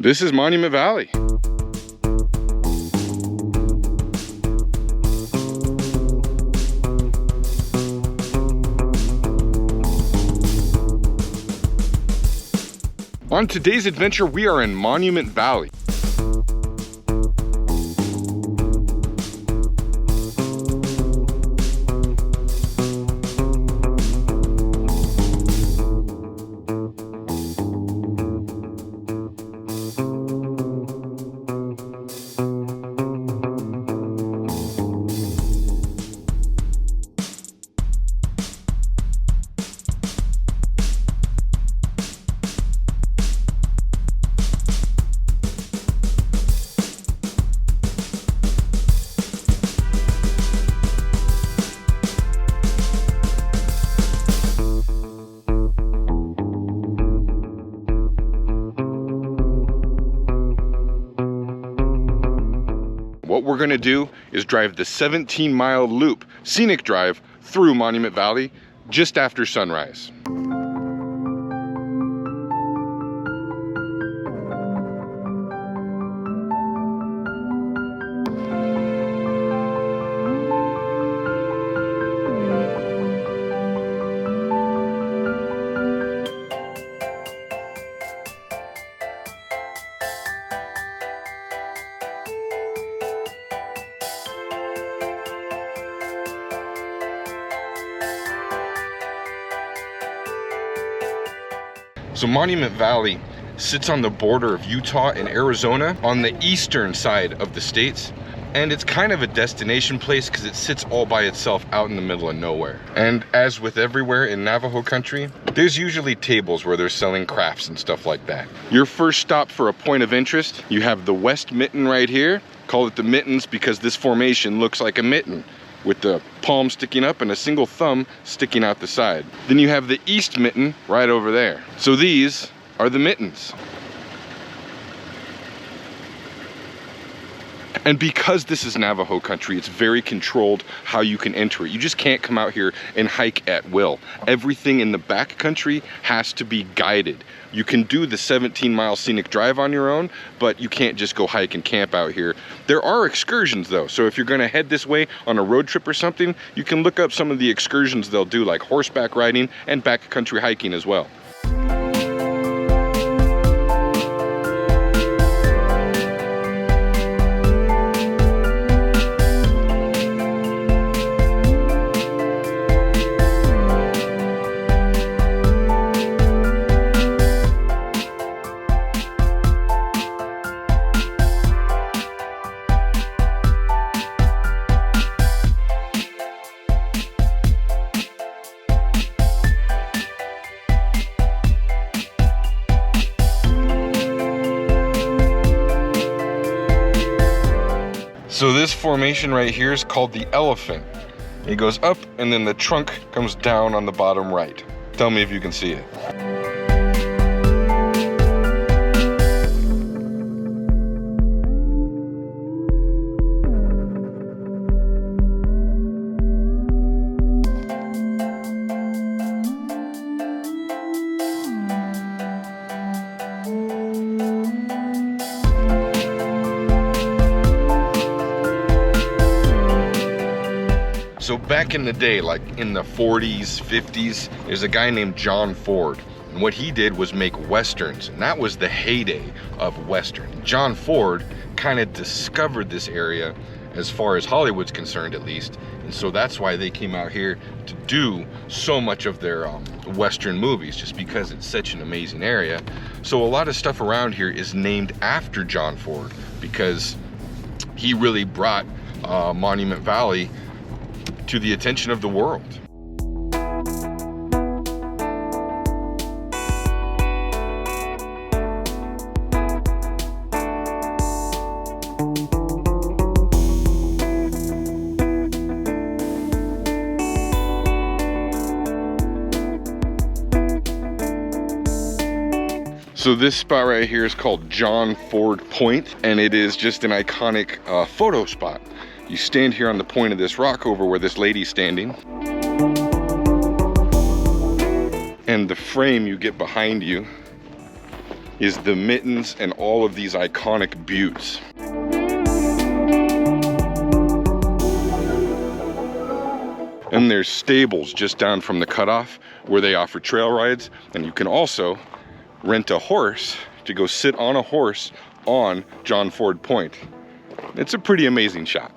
This is Monument Valley. On today's adventure, we are in Monument Valley. What we're gonna do is drive the 17-mile loop, scenic drive, through Monument Valley just after sunrise. So Monument Valley sits on the border of Utah and Arizona on the eastern side of the states. And it's kind of a destination place because it sits all by itself out in the middle of nowhere. And as with everywhere in Navajo country, there's usually tables where they're selling crafts and stuff like that. Your first stop for a point of interest, you have the West Mitten right here. Call it the Mittens because this formation looks like a mitten, with the palm sticking up and a single thumb sticking out the side. Then you have the East Mitten right over there. So these are the Mittens. And because this is Navajo country, it's very controlled how you can enter it. You just can't come out here and hike at will. Everything in the backcountry has to be guided. You can do the 17-mile scenic drive on your own, but you can't just go hike and camp out here. There are excursions though, so if you're gonna head this way on a road trip or something, you can look up some of the excursions they'll do, like horseback riding and backcountry hiking as well. So this formation right here is called the elephant. It goes up and then the trunk comes down on the bottom right. Tell me if you can see it. So back in the day, like in the 40s, 50s, there's a guy named John Ford. And what he did was make Westerns, and that was the heyday of Western. John Ford kind of discovered this area as far as Hollywood's concerned, at least. And so that's why they came out here to do so much of their Western movies, just because it's such an amazing area. So a lot of stuff around here is named after John Ford because he really brought Monument Valley to the attention of the world. So this spot right here is called John Ford Point, and it is just an iconic photo spot. You stand here on the point of this rock over where this lady's standing. And the frame you get behind you is the Mittens and all of these iconic buttes. And there's stables just down from the cutoff where they offer trail rides, and you can also rent a horse to go sit on a horse on John Ford Point. It's a pretty amazing shot.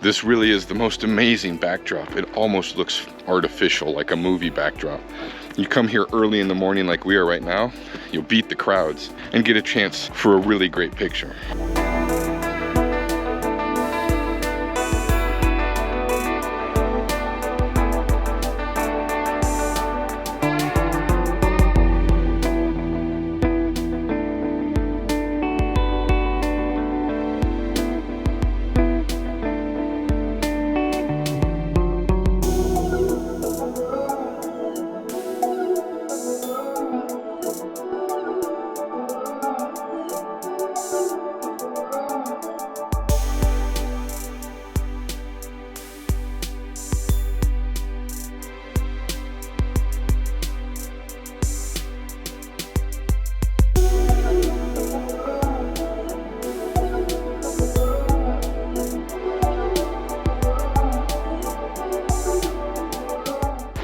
This really is the most amazing backdrop. It almost looks artificial, like a movie backdrop. You come here early in the morning like we are right now, you'll beat the crowds and get a chance for a really great picture.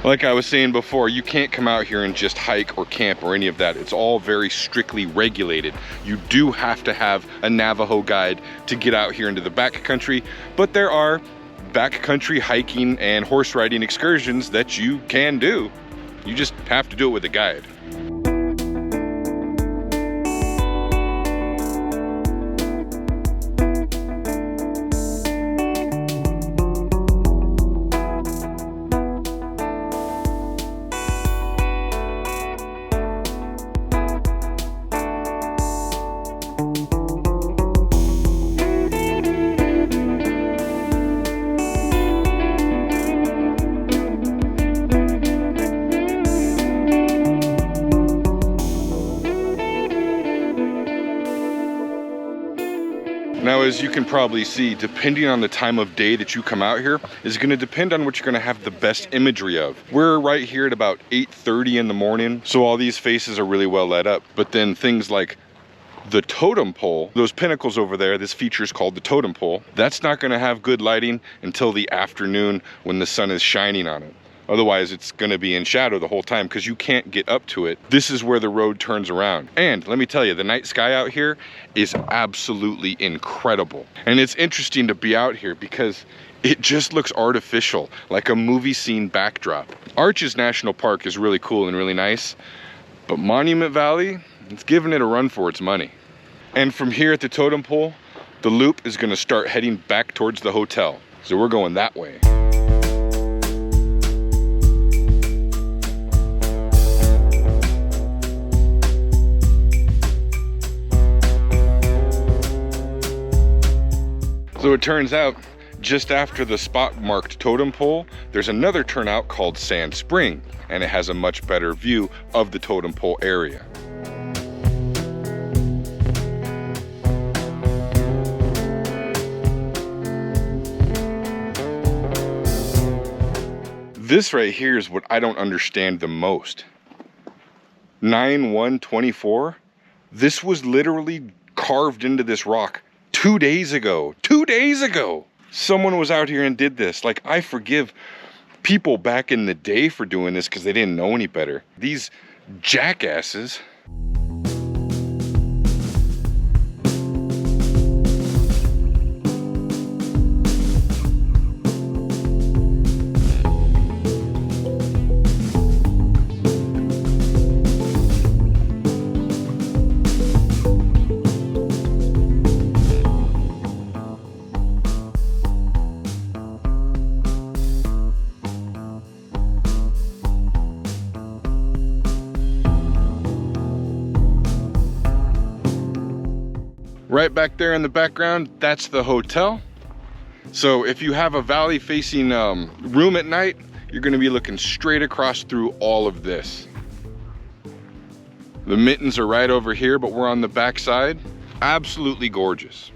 Like I was saying before, you can't come out here and just hike or camp or any of that. It's all very strictly regulated. You do have to have a Navajo guide to get out here into the backcountry, but there are backcountry hiking and horse riding excursions that you can do. You just have to do it with a guide. Now, as you can probably see, depending on the time of day that you come out here is going to depend on what you're going to have the best imagery of. We're right here at about 8:30 in the morning, so all these faces are really well lit up. But then things like the totem pole, those pinnacles over there, this feature is called the totem pole. That's not going to have good lighting until the afternoon when the sun is shining on it. Otherwise, it's going to be in shadow the whole time because you can't get up to it. This is where the road turns around. And let me tell you, the night sky out here is absolutely incredible. And it's interesting to be out here because it just looks artificial, like a movie scene backdrop. Arches National Park is really cool and really nice, but Monument Valley, it's giving it a run for its money. And from here at the totem pole, the loop is going to start heading back towards the hotel. So we're going that way. So it turns out, just after the spot marked totem pole, there's another turnout called Sand Spring, and it has a much better view of the totem pole area. This right here is what I don't understand the most. 9/1/24, this was literally carved into this rock 2 days ago. 2 days ago! Someone was out here and did this. Like, I forgive people back in the day for doing this because they didn't know any better. These jackasses. Right back there in the background, that's the hotel. So if you have a valley facing room at night, you're gonna be looking straight across through all of this. The Mittens are right over here, but we're on the back side. Absolutely gorgeous.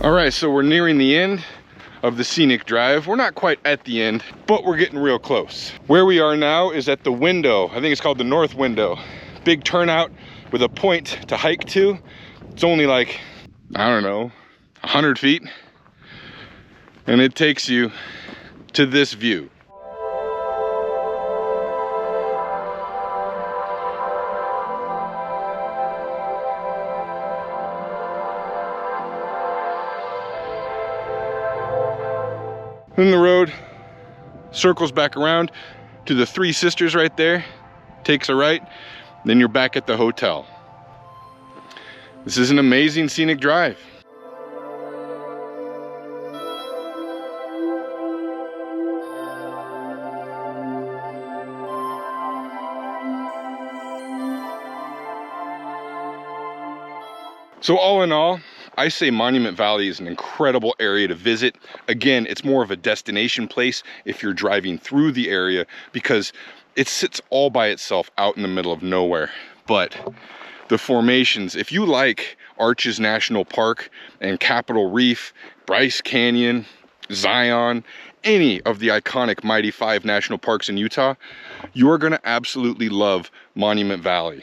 All right, so we're nearing the end of the scenic drive. We're not quite at the end, but we're getting real close. Where we are now is at the window. I think it's called the north window. Big turnout with a point to hike to. It's only like, I don't know, 100 feet. And it takes you to this view. Then the road circles back around to the Three Sisters right there, takes a right, then you're back at the hotel. This is an amazing scenic drive. So all in all, I say Monument Valley is an incredible area to visit. Again, it's more of a destination place if you're driving through the area because it sits all by itself out in the middle of nowhere. But the formations, if you like Arches National Park and Capitol Reef, Bryce Canyon, Zion, any of the iconic Mighty Five national parks in Utah, you are going to absolutely love Monument Valley.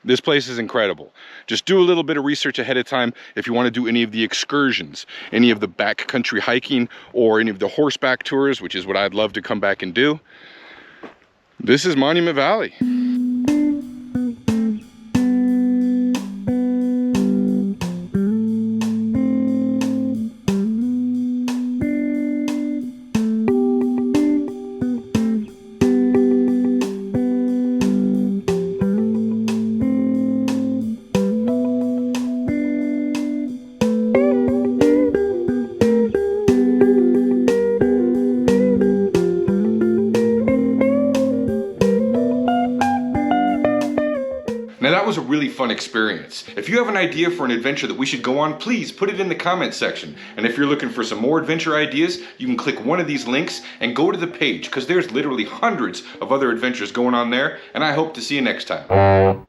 This place is incredible. Just do a little bit of research ahead of time if you want to do any of the excursions, any of the backcountry hiking, or any of the horseback tours, which is what I'd love to come back and do. This is Monument Valley. Now that was a really fun experience. If you have an idea for an adventure that we should go on, please put it in the comments section. And if you're looking for some more adventure ideas, you can click one of these links and go to the page because there's literally hundreds of other adventures going on there, and I hope to see you next time.